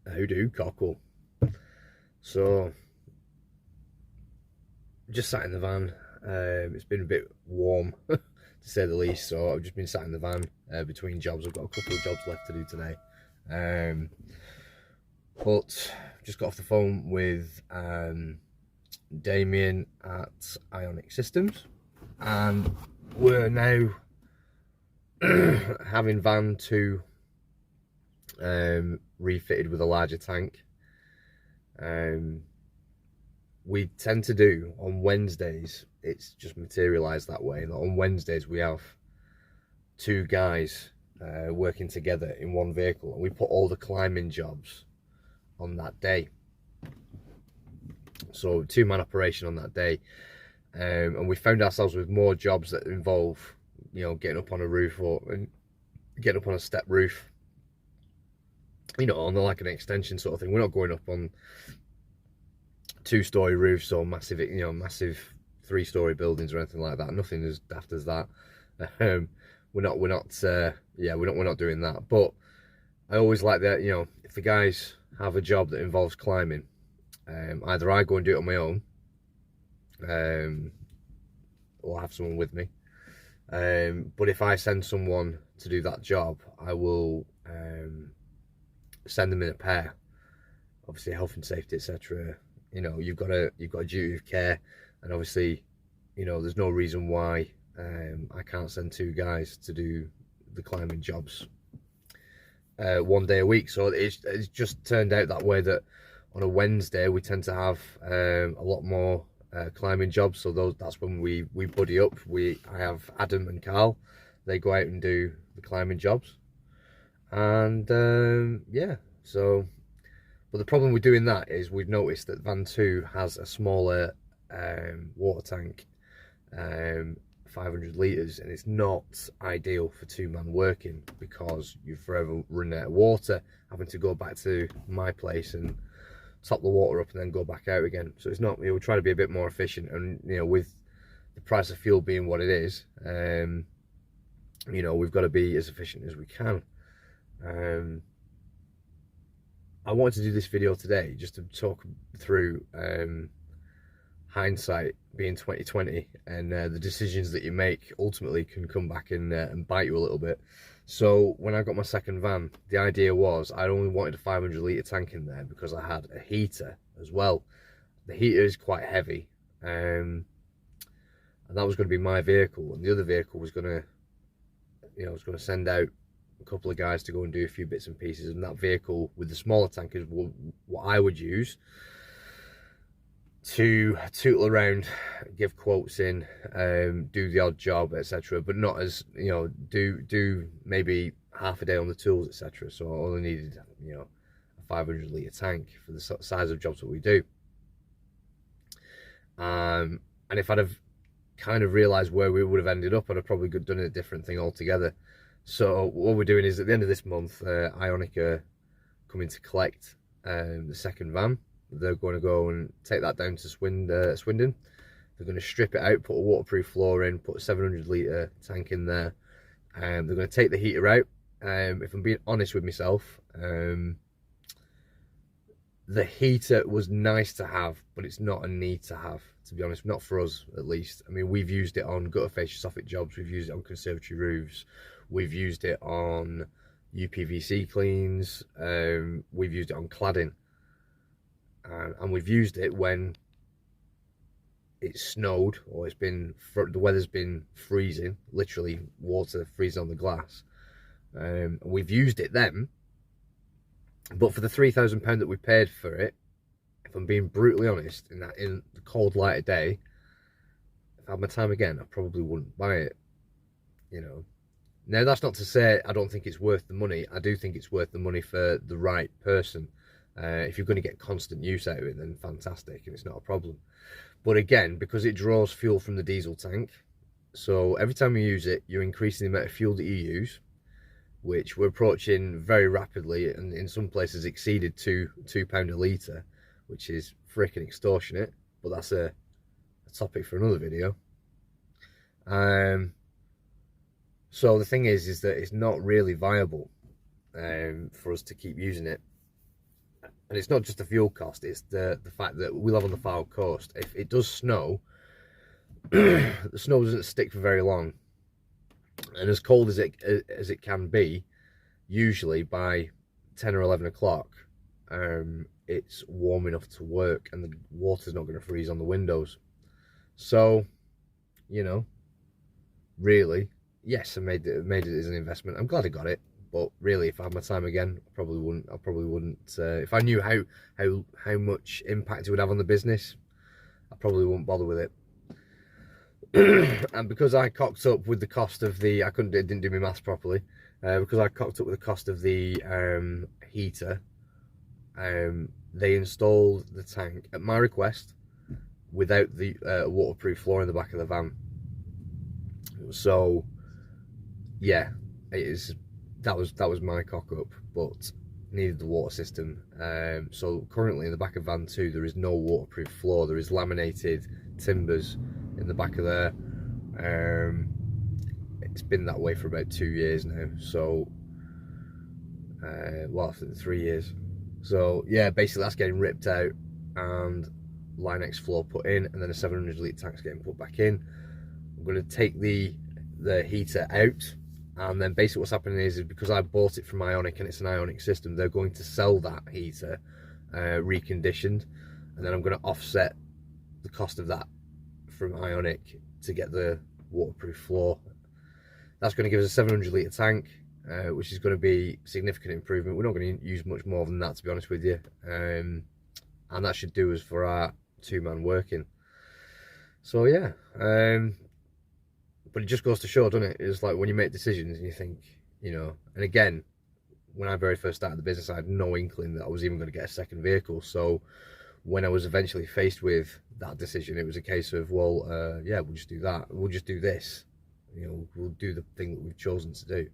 How do, cockle? So, just sat in the van. It's been a bit warm, to say the least. So I've just been sat in the van between jobs. I've got a couple of jobs left to do today. But just got off the phone with Damien at Ionic Systems, and we're now having van 2 refitted with a larger tank. We tend to do on Wednesdays, it's just materialised that way, that on Wednesdays we have 2 guys working together in one vehicle, and we put all the climbing jobs on that day. So 2-man operation on that day, and we found ourselves with more jobs that involve, you know, getting up on a roof or getting up on a step roof, you know, on like an extension sort of thing. We're not going up on 2-story roofs or massive, you know, massive 3-story buildings or anything like that. Nothing as daft as that. We're not doing that. But I always like that, you know, if the guys have a job that involves climbing, either I go and do it on my own, or have someone with me. But if I send someone to do that job, I will send them in a pair. Obviously, health and safety, etc. You know, you've got a duty of care, and obviously, you know, there's no reason why I can't send 2 guys to do the climbing jobs 1 day a week. So it's just turned out that way, that on a Wednesday we tend to have a lot more climbing jobs. So that's when we buddy up. I have Adam and Carl. They go out and do the climbing jobs, and yeah. So, but the problem with doing that is we've noticed that van 2 has a smaller water tank, 500 litres, and it's not ideal for 2-man working, because you're forever running out of water, having to go back to my place and top the water up and then go back out again. So it's not, you know, we try to be a bit more efficient, and you know, with the price of fuel being what it is, you know, we've got to be as efficient as we can. I wanted to do this video today just to talk through hindsight being 2020, and the decisions that you make ultimately can come back and bite you a little bit. So when I got my second van, the idea was I only wanted a 500 litre tank in there because I had a heater as well. The heater is quite heavy, and that was going to be my vehicle, and the other vehicle was going to, you know, was going to send out a couple of guys to go and do a few bits and pieces, and that vehicle with the smaller tank is what I would use to tootle around, give quotes in, do the odd job, etc. But not as, you know, do maybe half a day on the tools, etc. So I only needed, you know, a 500 litre tank for the size of jobs that we do. And if I'd have kind of realised where we would have ended up, I'd have probably done a different thing altogether. So what we're doing is, at the end of this month, Ionic are coming to collect the second van. They're going to go and take that down to Swindon. They're going to strip it out, put a waterproof floor in, put a 700 litre tank in there. They're going to take the heater out. If I'm being honest with myself, the heater was nice to have, but it's not a need to have, to be honest. Not for us, at least. I mean, we've used it on gutter fascia soffit jobs. We've used it on conservatory roofs. We've used it on UPVC cleans. We've used it on cladding. And we've used it when it's snowed or it's been, the weather's been freezing, literally water freezing on the glass. We've used it then, but for the £3,000 that we paid for it, if I'm being brutally honest, in the cold light of day, if I had my time again, I probably wouldn't buy it, you know. Now, that's not to say I don't think it's worth the money. I do think it's worth the money for the right person. If you're going to get constant use out of it, then fantastic, and it's not a problem. But again, because it draws fuel from the diesel tank, so every time you use it, you're increasing the amount of fuel that you use, which we're approaching very rapidly, and in some places exceeded £2 a litre, which is freaking extortionate. But that's a topic for another video. So the thing is that it's not really viable for us to keep using it. And it's not just the fuel cost, it's the fact that we live on the far coast. If it does snow, the snow doesn't stick for very long. And as cold as it can be, usually by 10 or 11 o'clock, it's warm enough to work and the water's not going to freeze on the windows. So, you know, really, yes, I made it as an investment. I'm glad I got it. But really, if I had my time again, I probably wouldn't. If I knew how much impact it would have on the business, I probably wouldn't bother with it. And because I cocked up with the cost of the, didn't do my maths properly. Because I cocked up with the cost of the heater, they installed the tank at my request without the waterproof floor in the back of the van. So, yeah, it is. That was my cock up, but needed the water system. So currently in the back of van 2 there is no waterproof floor. There is laminated timbers in the back of there. It's been that way for about 2 years now. So, well, I think 3 years. So yeah, basically that's getting ripped out and Line-X floor put in, and then a 700 litre tank's getting put back in. I'm going to take the heater out. And then basically what's happening is because I bought it from Ionic and it's an Ionic system, they're going to sell that heater reconditioned, and then I'm going to offset the cost of that from Ionic to get the waterproof floor. That's going to give us a 700 litre tank, which is going to be significant improvement. We're not going to use much more than that, to be honest with you, and that should do us for our 2-man working. So yeah, but it just goes to show, doesn't it? It's like when you make decisions and you think, you know, and again, when I very first started the business, I had no inkling that I was even going to get a second vehicle. So when I was eventually faced with that decision, it was a case of, well, yeah, we'll just do that. We'll just do this. You know, we'll do the thing that we've chosen to do.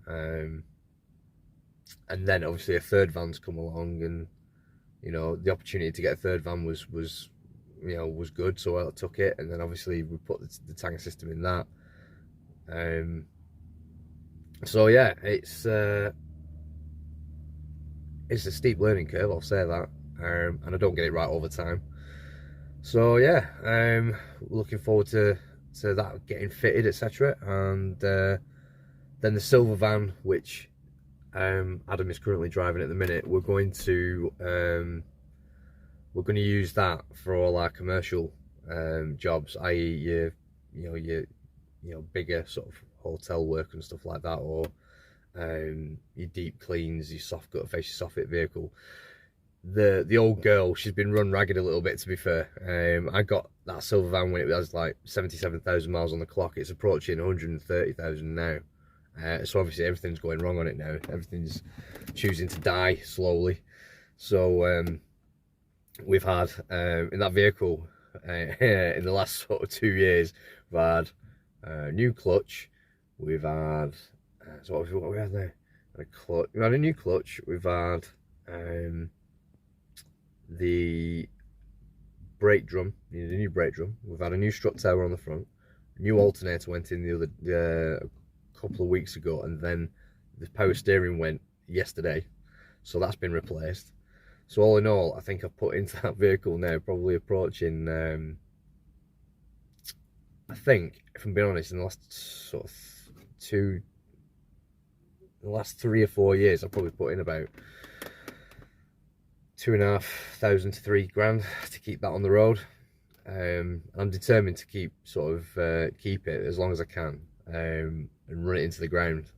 And then obviously a third van's come along, and, you know, the opportunity to get a third van was you know, was good, so I took it. And then obviously we put the tank system in that. So yeah, it's a steep learning curve, I'll say that, and I don't get it right all the time. So yeah, looking forward to that getting fitted, etc. And then the silver van, which Adam is currently driving at the minute, we're going to use that for all our commercial jobs, i.e. your bigger sort of hotel work and stuff like that, or your deep cleans, your soft gutter face, your soffit vehicle. The old girl, she's been run ragged a little bit, to be fair. I got that silver van when it was like 77,000 miles on the clock. It's approaching 130,000 now. So obviously everything's going wrong on it now. Everything's choosing to die slowly. So we've had in that vehicle in the last sort of 2 years, we've had new clutch, we've had so what we had now, we've had a new clutch, we've had the brake drum, needed a new brake drum, we've had a new strut tower on the front, a new alternator went in a couple of weeks ago, and then the power steering went yesterday, so that's been replaced. So all in all, I think I've put into that vehicle now probably approaching, I think, if I'm being honest, in the last 3 or 4 years, I've probably put in about 2,500 to 3 grand to keep that on the road. I'm determined to keep keep it as long as I can, and run it into the ground.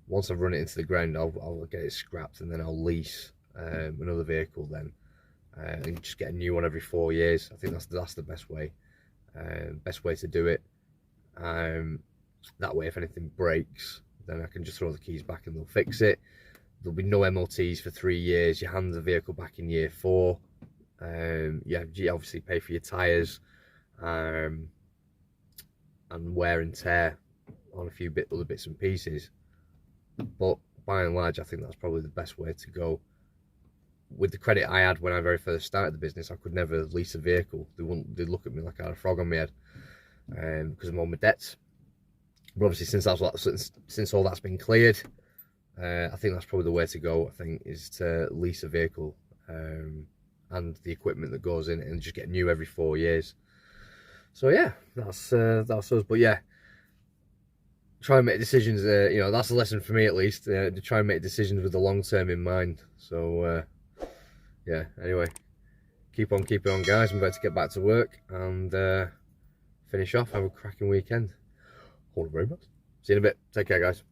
Once I've run it into the ground, I'll get it scrapped, and then I'll lease another vehicle then, and just get a new one every 4 years. I think that's the best way to do it. That way, if anything breaks, then I can just throw the keys back and they'll fix it. There'll be no MOTs for 3 years. You hand the vehicle back in year 4. You obviously pay for your tyres and wear and tear on a few other bits and pieces, but by and large, I think that's probably the best way to go. With the credit I had when I very first started the business, I could never lease a vehicle. They'd look at me like I had a frog on my head because of all my debts. But obviously, since all that's been cleared, I think that's probably the way to go. I think is to lease a vehicle and the equipment that goes in it, and just get new every 4 years. So yeah, that's us. But yeah, try and make decisions. You know, that's a lesson for me at least. To try and make decisions with the long term in mind. So yeah. Anyway, keep on keeping on, guys. I'm about to get back to work and finish off. Have a cracking weekend. All very much. See you in a bit. Take care, guys.